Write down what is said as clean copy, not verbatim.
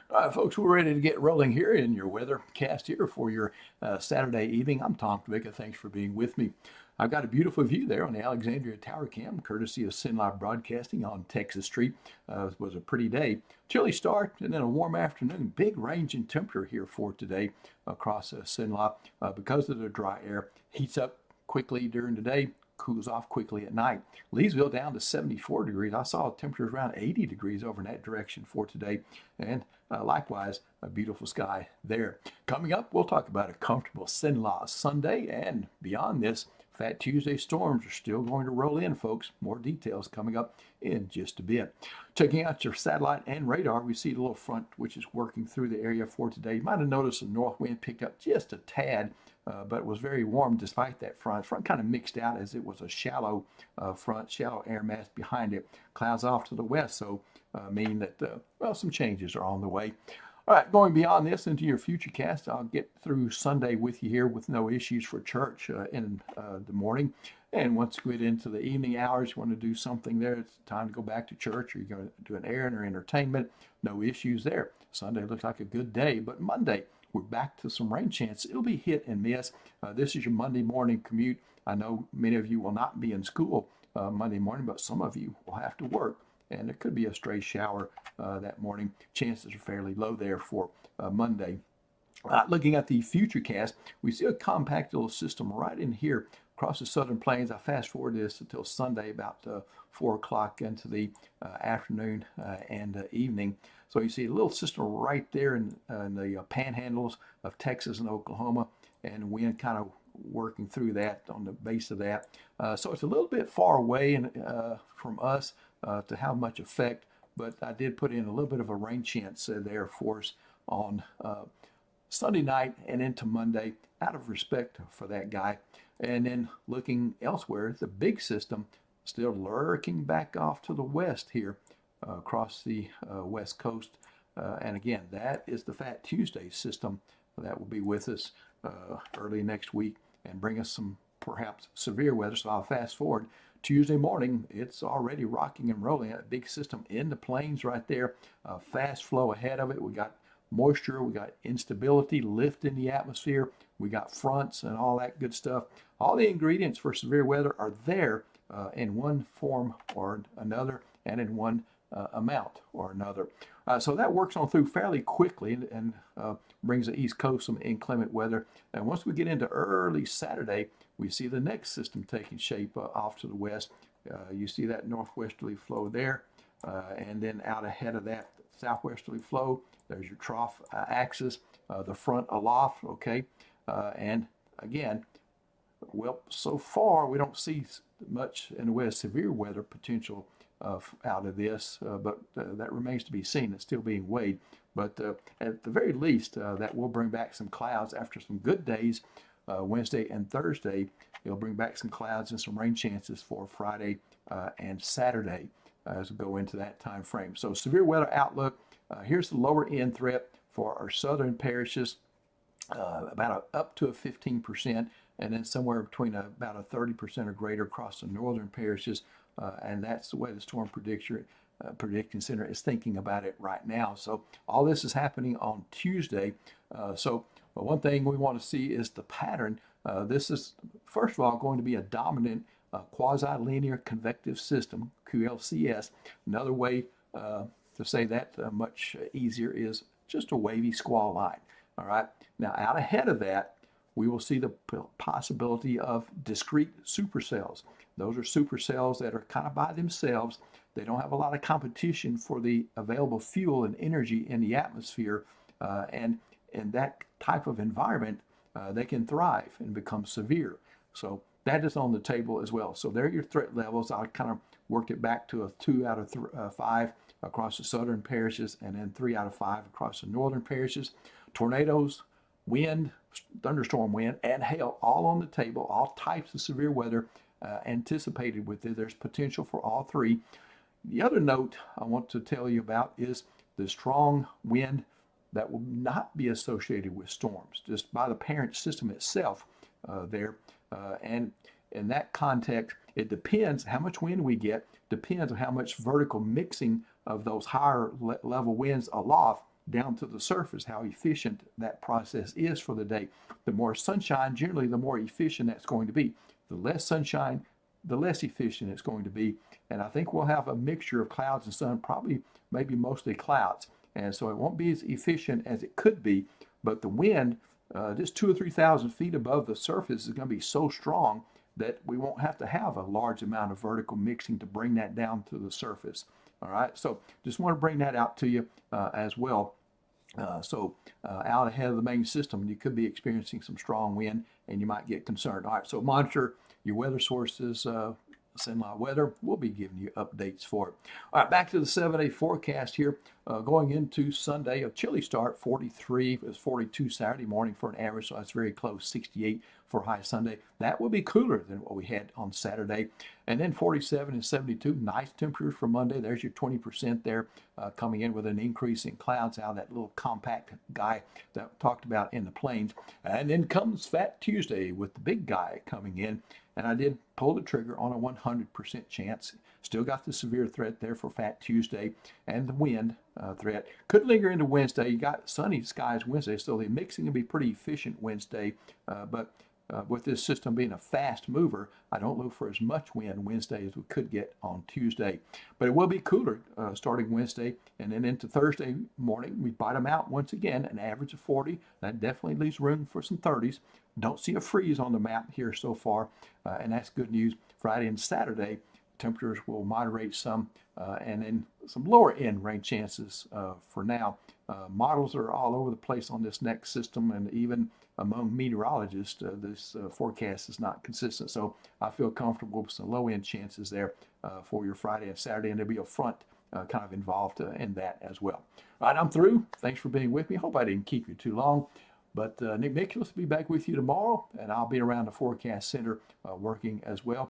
All right, folks, we're ready to get rolling here in your weathercast here for your Saturday evening. I'm Tom Kavicka. Thanks for being with me. I've got a beautiful view there on the Alexandria Tower Cam, courtesy of SinLive Broadcasting on Texas Street. It was a pretty day. Chilly start and then a warm afternoon. Big range in temperature here for today across SinLive because of the dry air. Heats up quickly during the day, cools off quickly at night. Leesville down to 74 degrees. I saw temperatures around 80 degrees over in that direction for today. And likewise, a beautiful sky there. Coming up, we'll talk about a comfortable SinLive Sunday, and beyond this, Fat Tuesday storms are still going to roll in, folks. More details coming up in just a bit. Checking out your satellite and radar, we see the little front which is working through the area for today. You might have noticed the north wind picked up just a tad, but it was very warm despite that front. Front kind of mixed out as it was a shallow front, shallow air mass behind it. Clouds off to the west, so meaning that, well, some changes are on the way. All right, going beyond this into your future cast, I'll get through Sunday with you here with no issues for church in the morning. And once we get into the evening hours, you want to do something there, it's time to go back to church, or you're going to do an errand or entertainment, no issues there. Sunday looks like a good day, but Monday, we're back to some rain chance. It'll be hit and miss. This is your Monday morning commute. I know many of you will not be in school Monday morning, but some of you will have to work. And there could be a stray shower that morning. Chances are fairly low there for Monday. Looking at the future cast, we see a compact little system right in here across the southern plains. I fast forward this until Sunday about 4 o'clock into the afternoon and evening. So you see a little system right there in the panhandles of Texas and Oklahoma, and wind kind of working through that on the base of that. So it's a little bit far away from us to have much effect, but I did put in a little bit of a rain chance there for us on Sunday night and into Monday out of respect for that guy. And then looking elsewhere, the big system still lurking back off to the west here across the west coast. And again, that is the Fat Tuesday system that will be with us early next week and bring us some perhaps severe weather. So I'll fast forward. Tuesday morning, it's already rocking and rolling. A big system in the plains right there. Fast flow ahead of it. We got moisture. We got instability, lift in the atmosphere. We got fronts and all that good stuff. All the ingredients for severe weather are there in one form or another and in one amount or another. So that works on through fairly quickly and brings the East Coast some inclement weather. And once we get into early Saturday, we see the next system taking shape off to the west. You see that northwesterly flow there, and then out ahead of that southwesterly flow, there's your trough axis, the front aloft, okay? And again, well, so far we don't see much in the way of severe weather potential out of this, but that remains to be seen. It's still being weighed. But at the very least, that will bring back some clouds after some good days. Wednesday and Thursday, it'll bring back some clouds and some rain chances for Friday and Saturday as we go into that time frame. So severe weather outlook. Here's the lower end threat for our southern parishes, up to a 15%, and then somewhere between about a 30% or greater across the northern parishes. And that's the way the Storm Prediction Center is thinking about it right now. So all this is happening on Tuesday. But one thing we want to see is the pattern. This is, first of all, going to be a dominant quasi-linear convective system, QLCS. Another way to say that much easier is just a wavy squall line. All right. Now, out ahead of that, we will see the possibility of discrete supercells. Those are supercells that are kind of by themselves. They don't have a lot of competition for the available fuel and energy in the atmosphere, and in that type of environment, they can thrive and become severe. So that is on the table as well. So there are your threat levels. I kind of worked it back to a 2 out of 5 across the southern parishes, and then 3 out of 5 across the northern parishes. Tornadoes, wind, thunderstorm wind, and hail all on the table. All types of severe weather anticipated with it. There's potential for all three. The other note I want to tell you about is the strong wind that will not be associated with storms, just by the parent system itself there. And in that context, it depends how much wind we get, depends on how much vertical mixing of those higher level winds aloft down to the surface, how efficient that process is for the day. The more sunshine, generally, the more efficient that's going to be. The less sunshine, the less efficient it's going to be. And I think we'll have a mixture of clouds and sun, probably maybe mostly clouds. And so it won't be as efficient as it could be, but the wind, just 2,000 or 3,000 feet above the surface, is going to be so strong that we won't have to have a large amount of vertical mixing to bring that down to the surface. All right, so just want to bring that out to you as well. Out ahead of the main system, you could be experiencing some strong wind and you might get concerned. All right, so monitor your weather sources. SenLive Weather, we'll be giving you updates for it. All right, back to the 7-day forecast here. Going into Sunday, a chilly start, 43. It was 42 Saturday morning for an average, so that's very close, 68 for high Sunday. That will be cooler than what we had on Saturday. And then 47 and 72, nice temperatures for Monday. There's your 20% there, coming in with an increase in clouds out of that little compact guy that we talked about in the plains. And then comes Fat Tuesday with the big guy coming in. And I did pull the trigger on a 100% chance. Still got the severe threat there for Fat Tuesday, and the wind threat. Could linger into Wednesday. You got sunny skies Wednesday, so the mixing will be pretty efficient Wednesday. But with this system being a fast mover, I don't look for as much wind Wednesday as we could get on Tuesday. But it will be cooler starting Wednesday, and then into Thursday morning, we bottom out once again, an average of 40. That definitely leaves room for some 30s. Don't see a freeze on the map here so far, and that's good news. Friday and Saturday, temperatures will moderate some, and then some lower end rain chances for now. Models are all over the place on this next system, and even among meteorologists, this forecast is not consistent. So I feel comfortable with some low end chances there for your Friday and Saturday, and there'll be a front kind of involved in that as well. All right, I'm through. Thanks for being with me. Hope I didn't keep you too long. But Nick Nicholas will be back with you tomorrow, and I'll be around the Forecast Center working as well.